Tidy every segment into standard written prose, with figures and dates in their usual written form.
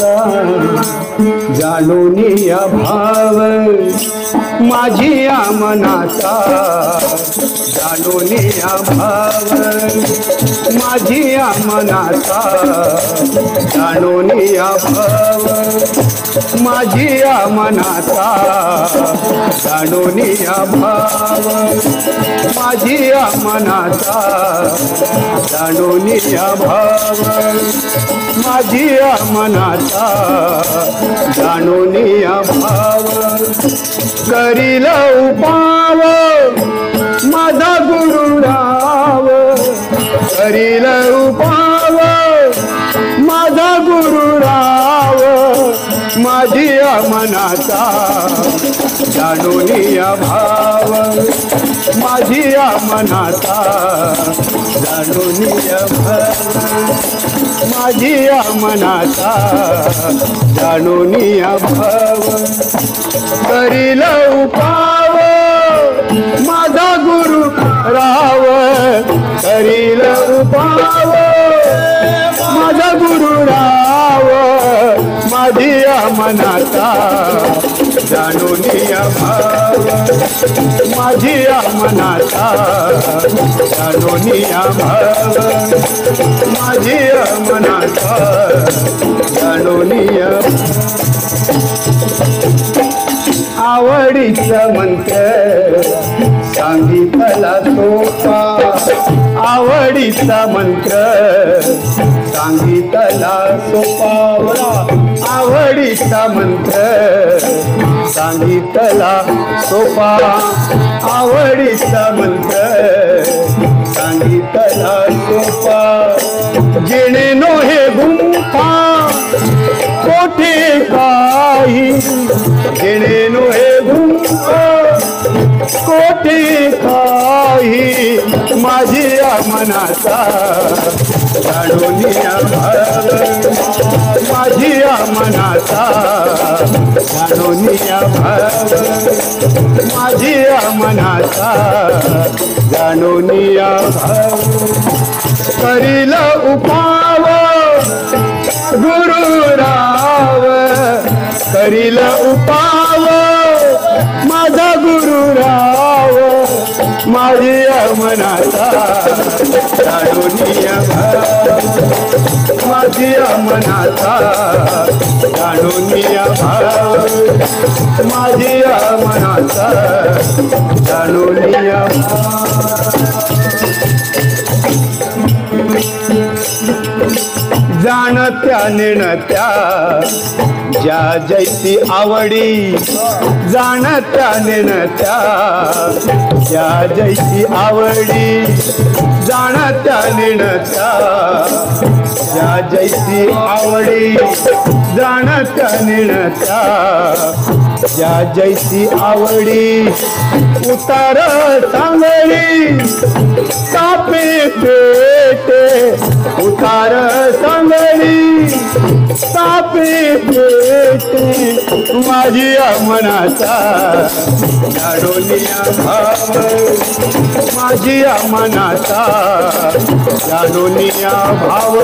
मनाचा जाणून या भाव माझी या मनाचा जाणून या भाव माझी या मनाचा जाणून या भाव माझी या मनाचा जाणून या भाव माझी या मनाचा जाणून या भाव माझी या मनाचा जाणून या भाव करील उपाव माझा गुरुराव करील उपाव माझा गुरुराव माझी या मनाचा जाणून या भाव माझी या मनाचा जाणून या भाव माझी या मनाचा जाणून या भाव करील उपाव माझा गुरु राव करील उपाव माझा गुरु राव माझी या मनाचा जाणून या भाव माझी या मनाचा जाणून या भाव माझी या मनाचा जाणून या आवडीचा मंत्र सांगितला सोपा आवडीचा मंत्र सांगितला सोपा आवडीचा मंत्र सांगितला सोपा आवडीचा मंत्र सांगितला सोपा जेणे नो हे गुंफा कोठे काही जेणे नो हे गुंफा कोठे काही माझी या मनाचा जाणून या भाव माझी या मनाचा जाणून या भाव माझी या मनाचा जाणून या भाव करील उपाव गुरुराव करील उपाव माझा गुरुराव माझी या मनाचा जाणून या भाव माझी या मनाचा जाणून या भाव माझी या मनाचा जाणून या भाव जाणत्या नेणत्या ज्या जैसी आवडी जाणत्या नेणत्या ज्या जैसी आवडी जाणत्या नेणत्या ज्या जैसी आवडी जाणत्या नेणत्या ज्या जैसी आवडी उतार सांगली तापे पेटे उतार सांगली तापे पेटे माझी या मनाचा जाणून या भाव माझी या मनाचा जाणून या भाव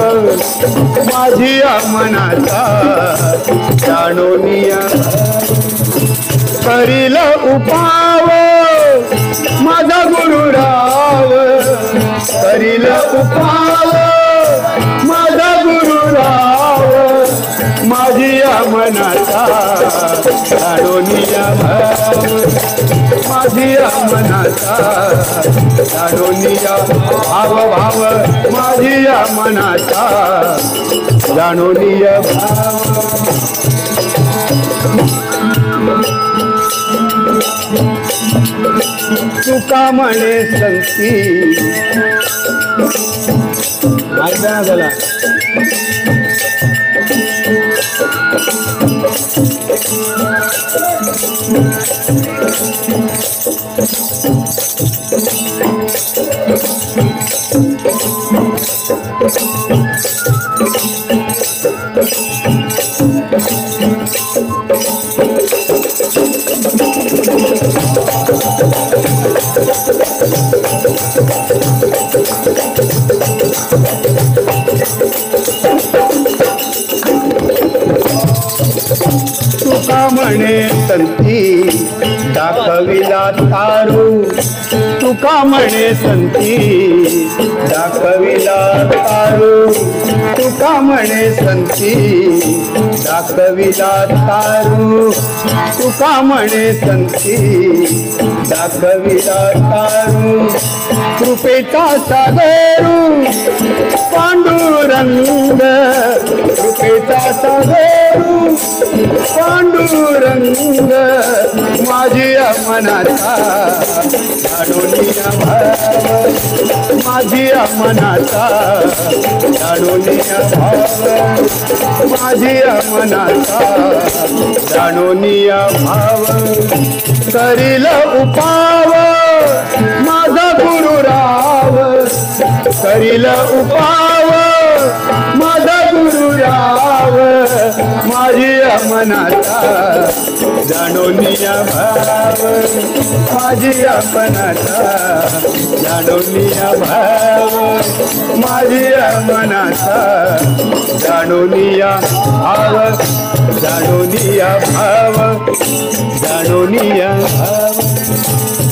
माझी या मनाचा जाणून या करील उपाव माझा गुरुराव करील उपाव माझा गुरुराव माझी या मनाचा जाणून या भाव माझी या मनाचा जाणून या भाव भाव माझी या मनाचा जाणून या भाव तुका म्हणे संती ऐका झाला म्हणे संती दाखविला तारू तुका म्हणे संती दाखविला तारू तुका म्हणे संती दाखविला तारू तुका म्हणे संती दाखविला तारू कृपेचा सागरू पांडुरंग कृपेचा सागरू पांडुरंग माझ्या मनाचा लाडोनिया भाव माझ्या मनाचा लाडोनिया भाव माझ्या मनाचा लाडोनिया भाव करील उपाव माझा गुरुराव करील उपाव माझा गुरुराव माझ्या मनाचा जाणोनिया भाव माझ्या मनाचा जाणोनिया भाव माझ्या मनाचा जाणोनिया भाव जाणोनिया भाव जाणोनिया भाव